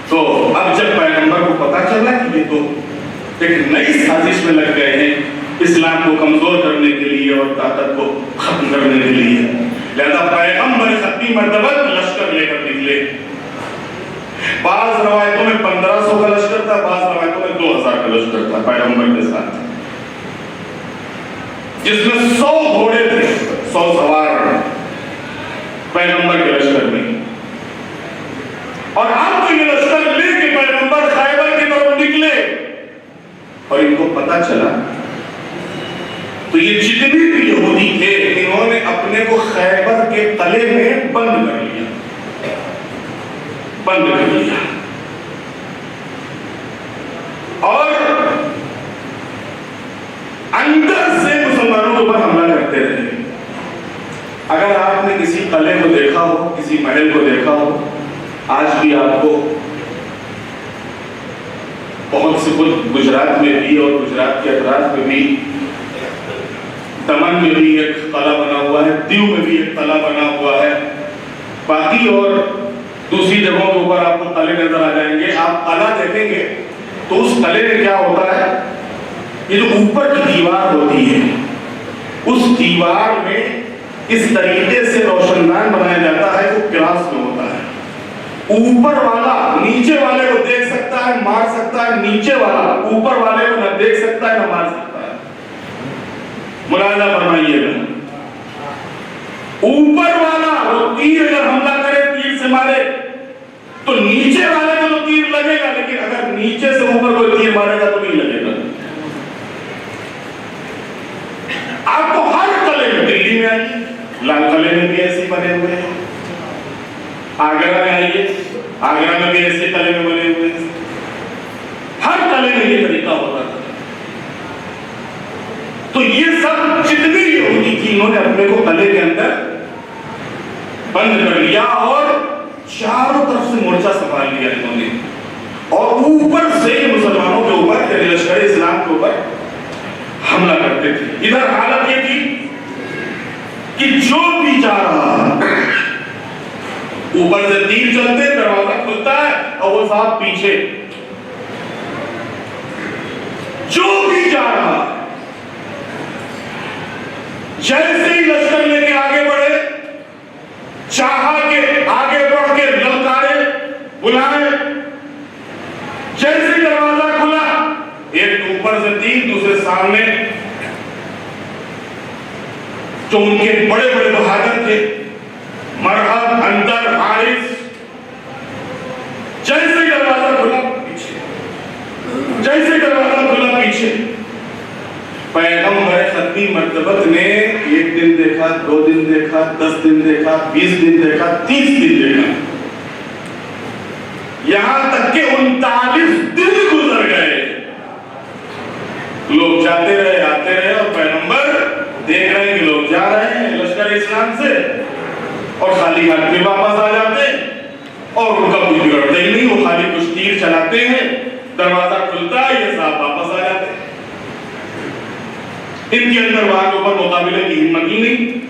تو اب جب پیغمبر کو پتا چلا کہ یہ تو ایک نئی سازش میں لگ گئے ہیں اسلام کو کمزور کرنے کے لیے اور طاقت کو ختم کرنے کے لیے، لہذا پیغمبر ختمی مرتبہ لشکر لے کر نکلے. بعض روایتوں میں 1500 کا لشکر تھا، بعض روایتوں میں 2000 کا لشکر تھا پیغمبر کے ساتھ، جس میں 100 گھوڑے تھے، 100 سوار پیغمبر کے لشکر میں. اور اب تو یہ لشکر لے کے پیغمبر خیبر کی طرف نکلے اور ان کو پتا چلا تو یہ جتنے بھی یہودی تھے انہوں نے اپنے کو خیبر کے قلعے میں بند کر لیا. اور اندر سے مسلمانوں کے اوپر حملہ کرتے رہے. اگر آپ نے کسی قلعے کو دیکھا ہو، کسی محل کو دیکھا ہو، آج بھی آپ کو بہت سے خود گجرات میں بھی اور گجرات کے اطراف میں بھی، دمن میں بھی ایک قلعہ بنا ہوا ہے، دیو میں بھی ایک قلعہ بنا ہوا ہے، باقی اور دوسری جگہوں کے اوپر آپ کو قلعے نظر آ جائیں گے. آپ قلعہ دیکھیں گے تو اس قلعے میں کیا ہوتا ہے، یہ جو اوپر کی دیوار ہوتی ہے اس دیوار میں اس طریقے سے روشن دان بنایا جاتا ہے، وہ کلاس میں ہوتا ہے. اوپر والا نیچے والے کو دیکھ سکتا ہے، مار سکتا ہے، نیچے والا اوپر والے کو نہ دیکھ سکتا ہے نہ مار سکتا ہے. ملاحظہ فرمائیے گا، اوپر والا وہ تیر اگر حملہ کرے، تیر سے مارے تو نیچے والے کو تو تیر لگے گا، لیکن اگر نیچے سے اوپر کوئی تیر مارے گا تو نہیں لگے گا. آپ کو ہر قلعے میں، دلی میں آئیے لال قلعے میں بھی ایسے بنے ہوئے ہیں، آگرہ میں آئیے آگرہ میں بھی ایسے قلعے میں بنے ہوئے ہیں. ہر قلعے میں یہ طریقہ ہوتا تھا. تو یہ سب جتنی یہودی تھی انہوں نے اپنے کو قلعے کے اندر بند کر لیا اور چاروں طرف سے مورچہ سنبھال لیا انہوں نے، اور اوپر سے مسلمانوں کے اوپر یعنی لشکر اسلام کے اوپر حملہ کرتے تھے. ادھر حالت یہ تھی کہ جو بھی جا رہا اوپر سے تیر چلتے، دروازہ کھلتا ہے اور وہ صاحب پیچھے، جو بھی جا رہا جیسے ہی لشکر لے کے آگے بڑھے، چاہا کہ آگے بڑھ کے للکارے بلائے، جیسے دروازہ کھلا ایک اوپر سے تیر، دوسرے سامنے جو ان کے بڑے بڑے بہادر تھے، مرحب، اندر، حارث، جیسے دروازہ کھلا پیچھے، جیسے دروازہ کھلا پیچھے. پیغمبر ختمی مرتبت نے 1 دن دیکھا، 2 دن دیکھا، 10 دن دیکھا، 20 دن دیکھا، 30 دن دیکھا، یہاں تک کہ 39 دن گزر گئے. لوگ جاتے رہے، آتے رہے، اور پیغمبر دیکھ رہے ہیں کہ لوگ جا رہے ہیں لشکر اسلام سے اور خالی ہاتھ میں واپس آ جاتے ہیں، اور ان کا کچھ بگڑتا ہی نہیں، وہ خالی کچھ تیر چلاتے ہیں، دروازہ کھلتا ہے، یہ صاحب واپس آ جاتے ہیں. ان کے اندر وہاں کے اوپر مقابلے کی ہمت ہی نہیں.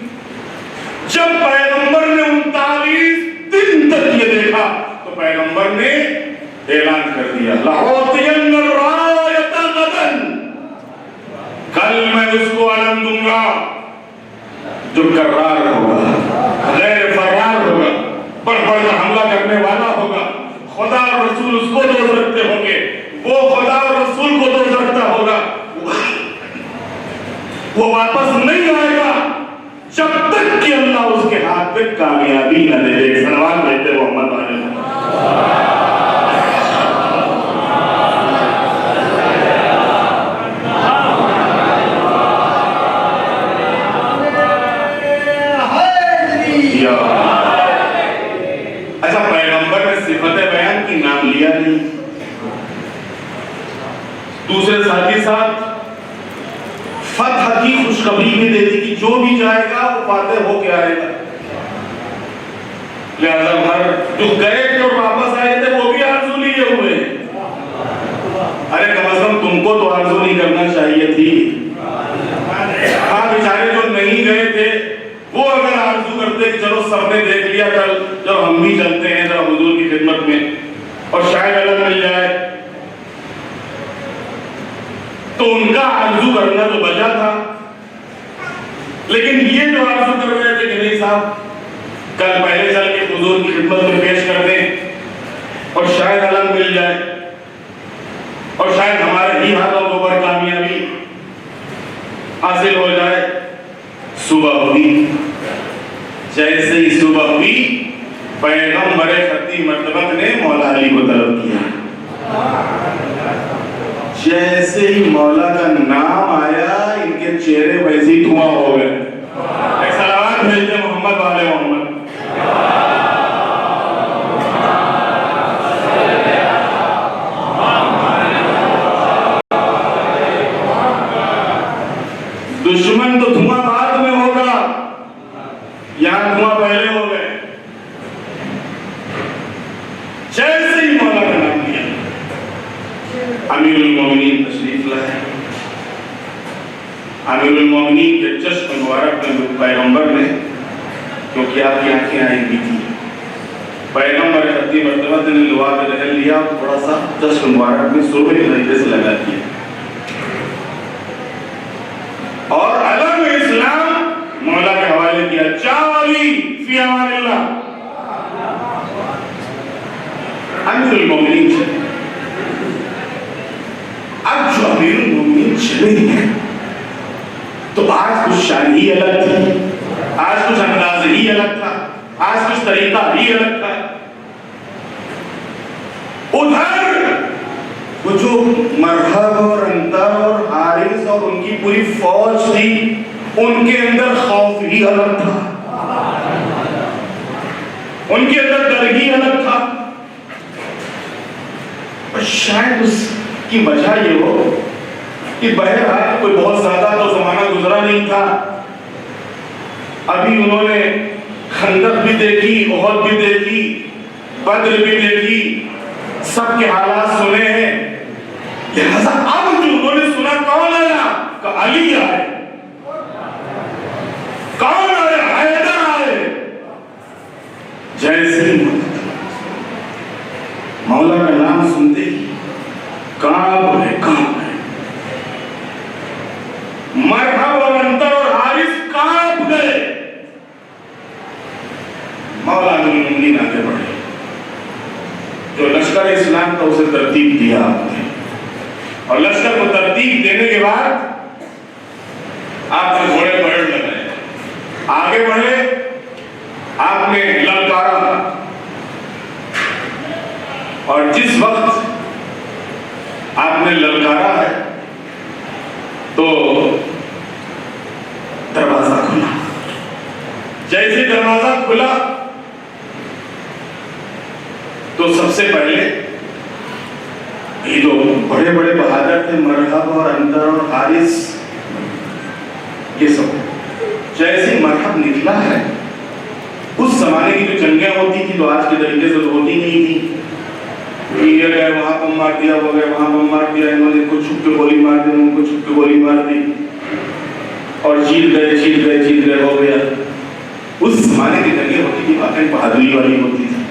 جب پیغمبر نے 39 دن تک یہ دیکھا تو پیغمبر نے اعلان کر دیا، لَأُعْطِيَنَّ الرَّایَةَ غَدًا، کل میں اس کو علم دوں گا جو کرار ہوگا، غیر فرار ہوگا، بڑھ بڑھ کر حملہ کرنے والا ہوگا. خدا اور رسول اس کو دوست رکھتے ہوں گے، وہ خدا اور رسول کو دوست رکھتا ہوگا، وہ واپس نہیں آئے گا جب تک کہ اللہ اس کے ہاتھ پہ کامیابی نہ دے دے. سلوات بھیجتے محمد والے. اچھا، پیغمبر نے صفت بیان کی، نام لیا نہیں. دوسرے ساتھی ساتھ فتح کی خوشخبری بھی دے دی کہ جو بھی جائے گا وہ فاتح ہو کے آئے گا. لہذا ہر جو گئے تھے اور واپس آئے تھے وہ بھی آرزو لیے ہوئے ہیں. ارے کم از کم تم کو تو آرزو نہیں کرنا چاہیے تھی. ہاں بیچارے جو نہیں گئے تھے وہ اگر آرزو کرتے کہ چلو سب نے دیکھ لیا کل جب ہم بھی چلتے ہیں ذرا حضور کی خدمت میں اور شاید علم مل جائے, تو ان کا آرزو کرنا تو بچا تھا. لیکن یہ جو آرزو کر رہے تھے کہ نہیں صاحب کل پہلے چل کے حضور کی خدمت میں پیش کر دیں اور شاید علم مل جائے اور شاید ہمارے ہی ہاتھوں کو پر کامیابی حاصل ہو جائے. صبح ہوئی, جیسے ہی صبح ہوئی پیغمبر خطی مرتبت نے مولا علی کو طلب کیا. جیسے ہی مولا کا نام آیا ان کے چہرے ویسے ہی دھواں ہو گئے. ایک سلامات بھیجتے محمد والے محمد. دشمن تو دھواں بعد میں ہوگا, یہاں دھواں پہلے ہو گئے. جیسے ہی مولا کا نام لیا امیر المومنین تشریف لائے. امیر المومنین کے چشم مبارک میں پیغمبر نے, کیونکہ آپ کی آنکھیں آئی بھی تھی, پیغمبر خطی مرتبہ نے لوا پہ رہ لیا, تھوڑا سا چشم مبارک میں سرخی طریقے سے لگا دیا اور علم اسلام مولا کے حوالے کیا. چالی فی امان اللہ. امیر المومنین چلے. اب جو امیر المومنین چلے ہیں تو آج کچھ شان ہی الگ تھی, آج کچھ انداز ہی الگ تھا, آج کچھ طریقہ ہی الگ تھا. ادھر وہ جو مرحب اور انتر اور حارث اور ان کی پوری فوج تھی ان کے اندر خوف ہی الگ تھا, ان کے اندر ڈر ہی الگ تھا. اور شاید اس کی وجہ یہ ہو کہ بہرحال کوئی بہت زیادہ تو زمانہ گزرا نہیں تھا. ابھی انہوں نے خندق بھی دیکھی, احد بھی دیکھی, بدر بھی دیکھی, سب کے حالات سنے ہیں. لہذا اب جو انہوں نے سنا کون آیا کہ علی آئے, کون آئے, حیدر آئے. جیسے مولا کا نام سنتے ہی کعب ہے, کعب ہے. مرحب اور انتر اور حارث کعب گئے. مولا المومنین آگے بڑھے. جو لشکر اسلام تھا اسے ترتیب دیا آپ نے, اور لشکر کو ترتیب دینے کے بعد آپ نے گھوڑے پلٹ لگائے, آگے بڑھے, آپ نے للکارا. اور جس وقت آپ نے للکارا ہے تو دروازہ کھلا. جیسے دروازہ کھلا تو سب سے پہلے یہ جو بڑے بڑے بہادر تھے مرحب اور انتر اور حارث, یہ سب جیسے مرحب نکلا ہے, اس زمانے کی جو جنگیں ہوتی تھی تو آج کے طریقے سے تو ہوتی نہیں تھی. یہ گئے وہاں بم مار دیا, وہ گئے وہاں بم مار دیا, انہوں نے کو چھپ کے گولی مار دی, ان کو چھپ کے گولی مار دی اور جیت گئے ہو گیا. اس زمانے کی جنگیں ہوتی تھی واقعی بہادری والی ہوتی تھی.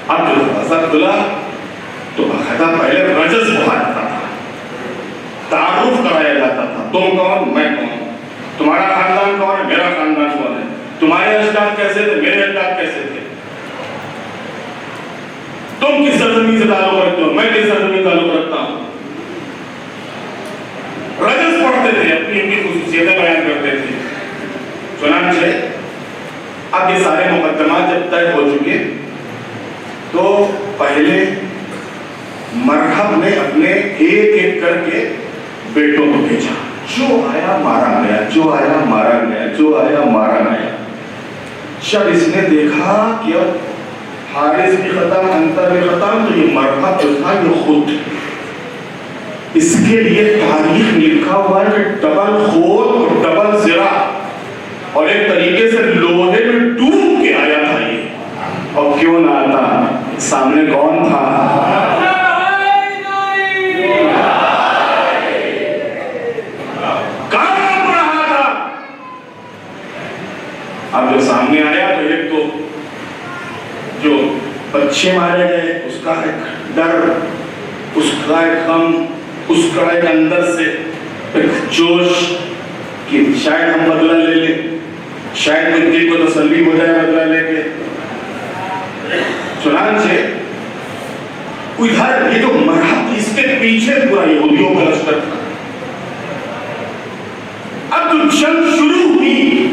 اب جو دروازہ کھلا تو باقاعدہ پہلے رجز بہت تھا, تعارف کرایا جاتا تھا. تم کون, میں کون, تمہارا خاندان کون ہے, میرا خاندان کون ہے, تمہارے اجداد کیسے تھے, میرے اجداد کیسے تھے, تم کس سرزمین سے تعلق رکھتے ہو, میں کس سرزمین سے تعلق رکھتا ہوں. رجز پڑھتے تھے, اپنی اپنی خصوصیتیں بیان کرتے تھے. چنانچہ اب یہ سارے مقدمات جب طے ہو چکے تو پہلے مرحب نے اپنے ایک ایک کر کے بیٹوں کو بھیجا. جو آیا مارا گیا, جو آیا مارا گیا, جو آیا مارا گیا. جب اس نے دیکھا کہ حارث بھی ختم, انتر بھی ختم, تو یہ مرحب جو تھا یہ خود, اس کے لیے تاریخ میں لکھا ہوا ہے کہ ڈبل خود اور ڈبل زرا, اور ایک طریقے سے لوہے میں ڈوب کیوں نہ آتا؟ سامنے کون تھا؟ کہاں پڑ رہا تھا؟ اب جو سامنے آیا تو ایک تو جو بچے مارے گئے اس کا ایک ڈر، اس کا ایک غم، اس کا ایک اندر سے ایک جوش کہ شاید ہم بدلہ لے لیں، شاید ان کی کو تسلی ہو جائے بدلہ لے کے۔ چنانچہ ادھر یہ تو مرحب، اس کے پیچھے پورا یہودیوں کا لشکر تھا۔ اب جو جنگ شروع ہوئی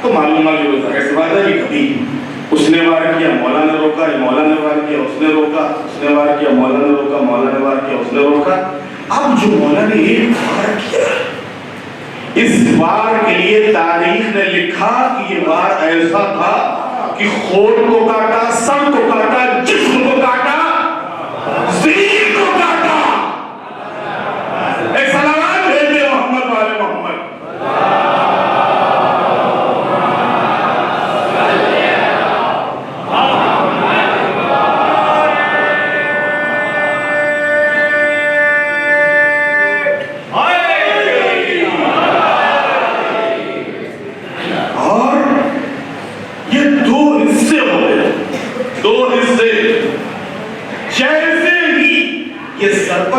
تو معلوم ہے بات ہے کہ کبھی اس نے وار کیا، مولا نے روکا، مولا نے وار کیا، اس نے روکا، اس نے وار کیا، مولا نے روکا، مولا نے وار کیا، اس نے روکا۔ اب جو مولا نے ایک وار کیا، اس وار کے لیے تاریخ نے لکھا کہ یہ وار ایسا تھا کہ خون کو کاٹا، سر کو کاٹا، جسم کو کاٹا، ذہن کو کاٹا۔ ایک سلامات بھیج دے محمد والے محمد۔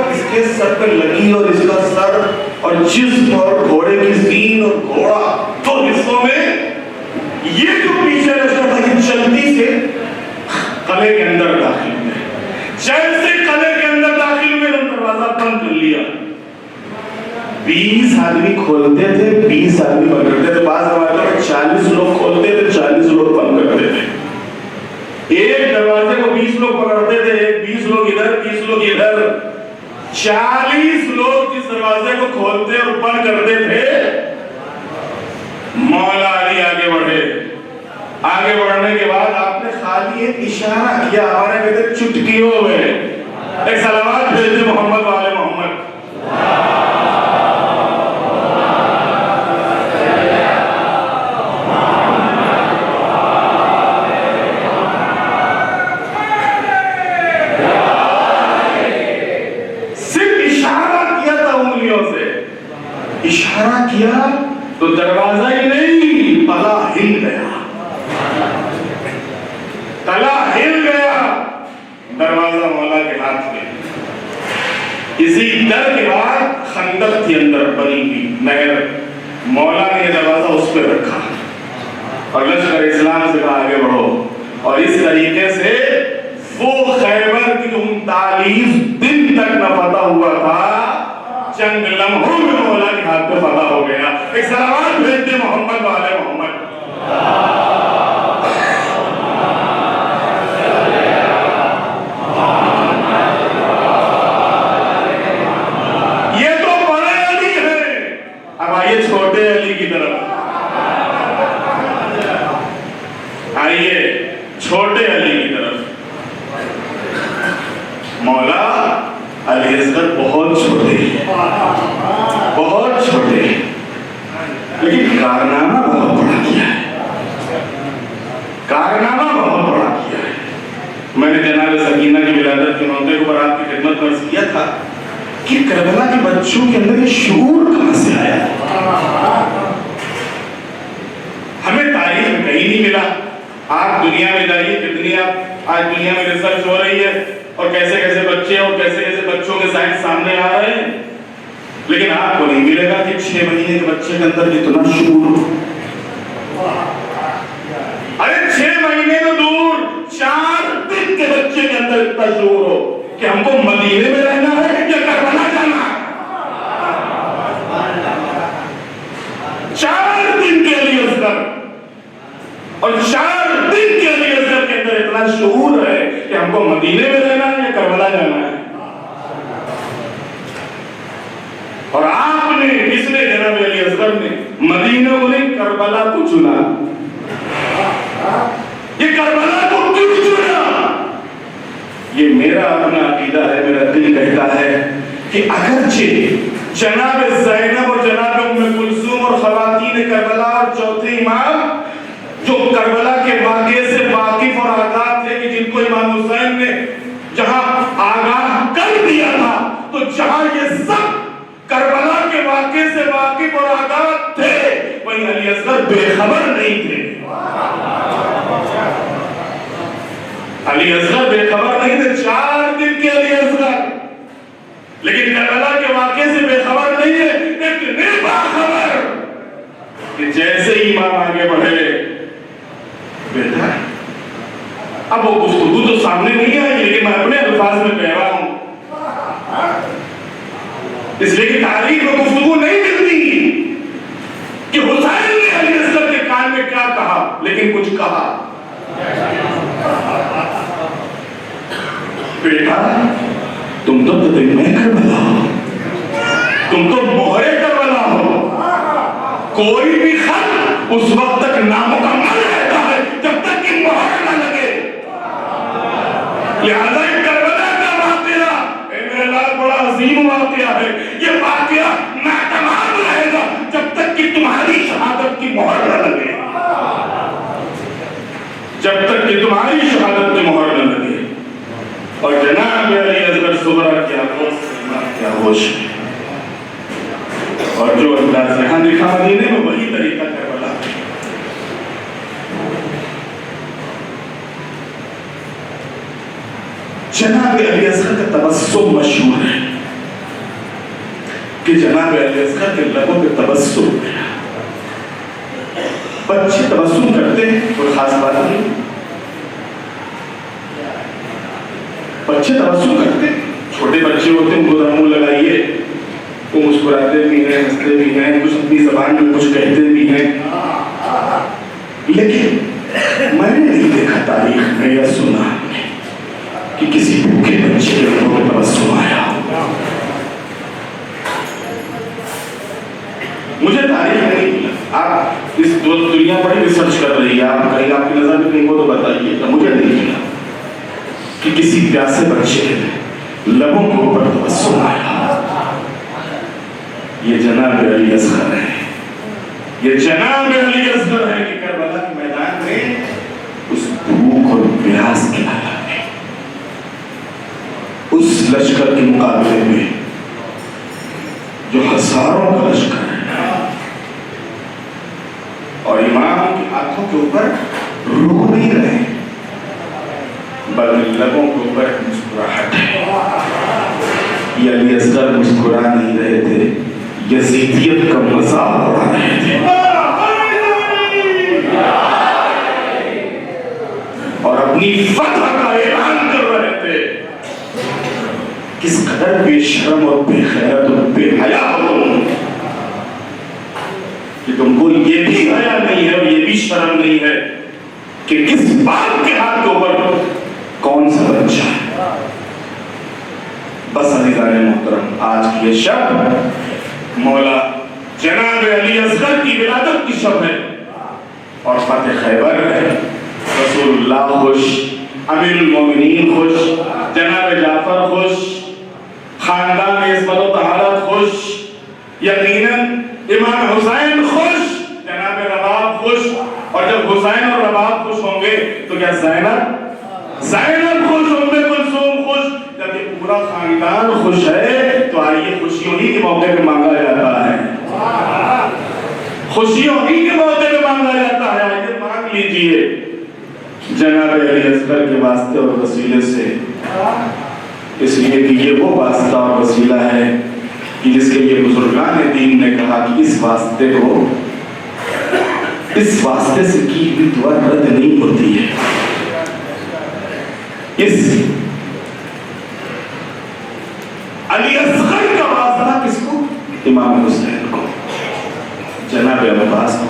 اس کے سر پر لگی اور اس کا سر اور جسم اور گھوڑے کی زین اور گھوڑا دو حصوں میں، یہ جو پیچھے لشکر تھا یہ جلدی سے قلعے کے اندر داخل ہوئے۔ جیسے قلعے کے اندر داخل ہوئے انہوں نے دروازہ بند کر لیا۔ 20 آدمی کھولتے تھے، 20 آدمی بند کرتے تھے۔ بعض روایتوں میں 40 لوگ کھولتے تھے، 40 لوگ بند کرتے تھے۔ ایک دروازے کو 20 لوگ پکڑتے تھے، 20 لوگ ادھر، 20 لوگ ادھر۔ 40 لوگ جس دروازے کو کھولتے اور بند کرتے تھے، مولا علی آگے بڑھے۔ آگے بڑھنے کے بعد آپ نے خالی ایک اشارہ کیا، ہمارے کہتے چٹکیوں میں ایک سلامات بھیج دے محمد والے محمد۔ اشارہ کیا تو دروازہ ہی نہیں، تلا ہل گیا، تلا ہل گیا، دروازہ مولا کے ہاتھ میں۔ اسی ڈر کے بعد خندق تھی اندر بنی ہوئی نہر، مولا نے یہ دروازہ اس پہ رکھا اور لشکر اسلام سے کہا آگے بڑھو۔ اور اس طریقے سے وہ خیبر کی جو 39 دن تک نہ فتح ہوا تھا، چند لمحوں میں مولا کے ہاتھ پہ فتح ہو گیا۔ ایک سلامات بھیج دے محمد والے محمد۔ یہ تو بڑے علی ہے، اب آئیے چھوٹے علی کی طرف۔ آئیے چھوٹے علی کی طرف۔ مولا علی اصغر بہت چھوٹے، بہت چھوٹے، لیکن کارنامہ بہت بڑا کیا ہے، کارنامہ بہت بڑا کیا ہے۔ میں نے جناب سکینہ کی ولادت کے موقع پر آپ کی خدمت میں عرض کیا تھا کہ کربلا کے بچوں کے اندر یہ شعور کہاں سے آیا؟ ہمیں تاریخ میں کہیں نہیں ملا۔ آپ دنیا میں جائیے، کتنی آپ آج دنیا میں ریسرچ ہو رہی ہے اور کیسے کیسے بچے اور کیسے کیسے بچوں کے سائنس سامنے آ رہے ہیں، لیکن آپ کو نہیں ملے گا کہ 6 مہینے کے بچے کے اندر اتنا شعور ہو۔ ارے 6 مہینے تو دور، 4 دن کے بچے کے اندر اتنا شعور ہو کہ ہم کو مدینے میں رہنا ہے یا کربلا جانا ہے۔ 4 دن کے لیے اصغر، اور 4 دن کے لیے اصغر کے اندر اتنا شعور ہے کہ ہم کو مدینے میں رہنا ہے یا کربلا جانا ہے۔ اور آپ نے، کس نے، جناب علی اصغر نے مدینہ کو نہیں کربلا کو چنا۔ یہ کربلا کو کیوں چنا؟ یہ میرا اپنا عقیدہ ہے، میرا دل کہتا ہے کہ اگرچہ جناب زینب اور جناب ام کلثوم اور خواتین کربلا اور چوتھے امام جو کربلا کے واقعے سے واقف اور واقعے سے واقف اور آگاہ تھے، وہیں علی اصغر بے خبر نہیں تھے. علی اصغر بے خبر نہیں تھے. 4 دن کے علی اصغر، لیکن کربلا کے واقعے سے بے خبر نہیں ہے. اتنے باخبر کہ جیسے ہی امام آگے بڑھے، بیٹا اب وہ گفتگو تو سامنے نہیں آئی، لیکن میں اپنے الفاظ میں کہہ رہا ہوں، اس لیے کہ تاریخ میں گفتگو نہیں ملتی کہ حسین نے علی اصغر کے کان میں کیا کہا، لیکن کچھ کہا. بیٹا تم تو تتمہ کربلا ہو، تم تو مہر کربلا ہو. کوئی بھی خط اس وقت تک نامکمل رہتا ہے جب تک کہ مہر نہ لگے. لہذا کربلا کا واقعہ میرے لال بڑا عظیم واقعہ ہے. یہ واقعہ ناتمام رہے گا جب تک کہ تمہاری شہادت کی مہر نہ لگے، جب تک کہ تمہاری شہادت کی مہر نہ لگے. اور جناب علی اصغر صغرا کیا ہوش ہے، اور جو انداز یہاں دکھا مدینے میں وہی طریقہ کربلا. جناب علی اصغر کا تبسم مشہور ہے کہ جناب علی اصغر کے لبوں پہ تبسم ہے. بچے تبسم کرتے ہیں، کوئی خاص بات نہیں. بچے تبسم کرتے ہیں، چھوٹے بچے ہوتے ہیں، ان کو منہ لگائیے، وہ مسکراتے بھی ہیں، ہنستے بھی ہیں، کچھ اپنی زبان میں کچھ کہتے بھی ہیں. لیکن میں نے نہیں دیکھا تاریخ میں یا سنا کہ کسی بھوکے بچے کے لبوں پہ تبسم آیا. مجھے تاریخ نہیں ملا. آپ اس دنیا بڑی ریسرچ کر رہی ہے، آپ کہیں آپ کی نظر میں کہیں ہو تو بتائیے. مجھے نہیں ملا کہ کسی پیاسے بچے کے لبوں کے اوپر تبسم آیا. یہ جناب علی اصغر ہے، یہ جناب علی اصغر ہے کہ کربلا کے میدان میں اس بھوک اور پیاس کے حالات میں، اس لشکر کے مقابلے میں جو ہزاروں کا لشکر ہے، اور امام کی آنکھوں کے اوپر رو نہیں رہے بلکہ لبوں کے اوپر مسکراہٹ ہے. یہ علی اصغر مسکرا نہیں رہے تھے، یزیدیت کا مذاق اڑا رہے تھے اور اپنی فتح کا اعلان کر رہے تھے. کس قدر بے شرم اور بے غیرت اور بے حیا ہو تم کہ تم کو یہ بھی حیا نہیں ہے اور یہ بھی شرم نہیں ہے کہ کس باپ کے ہاتھ کے اوپر کون سا بچہ ہے. بس عزیزان محترم، آج کی یہ شب مولا جناب علی اصغر کی ولادت کی شب ہے اور فتح خیبر ہے. رسول اللہ خوش، امیر المومنین خوش، جناب جعفر خوش، خاندان عصمت و طہارت خوش، یقیناً امام حسین خوش، جناب رباب خوش. اور جب حسین اور رباب خوش ہوں گے تو کیا زینب خوش، ام کلثوم خوش. جب یہ پورا خاندان خوش ہے تو آئیے خوشیوں ہی کے موقع پہ مانگا جاتا ہے، خوشیوں ہی کے موقع پہ مانگا جاتا ہے. آئیے مانگ لیجئے جناب علی اصغر کے واسطے اور وسیلے سے، اس لیے کہ یہ وہ واسطہ اور وسیلہ ہے کہ جس کے لیے بزرگان دین نے کہا کہ اس واسطے سے کی ہوئی دعا رد نہیں ہوتی ہے. اس علی اصغر کا واسطہ کس کو؟ امام حسین کو، جناب عباس کو،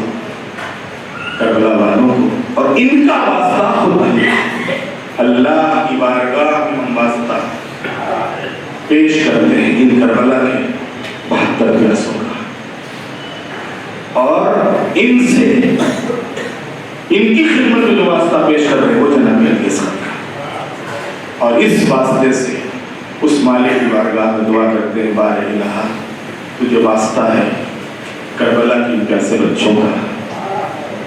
کربلا والوں کو. اور ان کا واسطہ خود اللہ کی بارگاہ میں ہم واسطہ پیش کرتے ہیں ان کربلا کے 72 پیاسوں کا. اور ان سے ان کی خدمت میں جو واسطہ پیش کر رہے ہیں وہ جناب علی اصغر کا. اور اس واسطے سے اس مالک کی بارگاہ میں دعا کرتے ہیں، بار الہ تجھے واسطہ ہے کربلا کی پیاسے بچوں کا،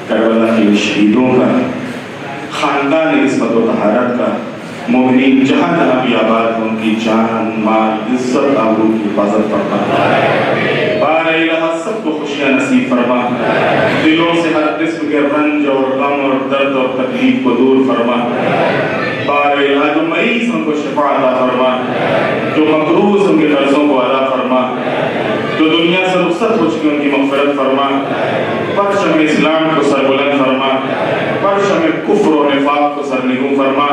کربلا کے شہیدوں کا، خاندان عصمت و طہارت کا، مومنین جہاں جہاں بھی آباد ہوں ان کی جان، مال، عزت، آبرو کی حفاظت فرما. بار الہ فرما، دلوں سے ہر قسم کے رنج اور غم اور درد اور تکلیف کو دور فرما، بار علاج و مریض ان کو شفا عطا فرما، جو مقروض ان کے قرضوں کو ادا فرما، جو دنیا سے رخصت ہو چکی ان کی مغفرت فرما، پرچم اسلام کو سربلند فرما، پرچم کفر و نفاق کو سرنگوں فرما،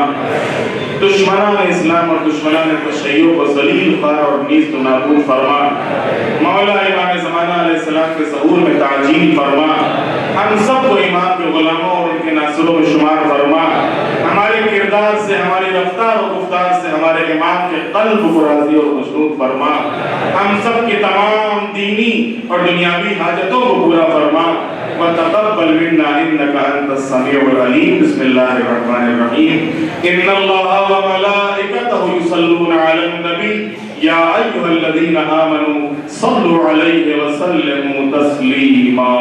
دشمنان اسلام اور دشمنان تشیع کو ذلیل خوار اور نیست و نابود فرما، مولا امام زمانہ علیہ السلام کے ظہور میں تعجیل فرما، ہم سب کو امام کے غلاموں اور ان کے ناصروں میں شمار فرما، ہمارے کردار سے، ہماری رفتار و گفتار سے ہمارے امام کے قلب کو راضی اور مشنود فرما، ہم سب کی تمام دینی اور دنیاوی حاجتوں کو پورا فرما، وتقبل منا انك انت السميع العليم. بسم الله الرحمن الرحيم. ان الله وملائكته يصلون على النبي يا ايها الذين امنوا صلوا عليه وسلموا تسليما.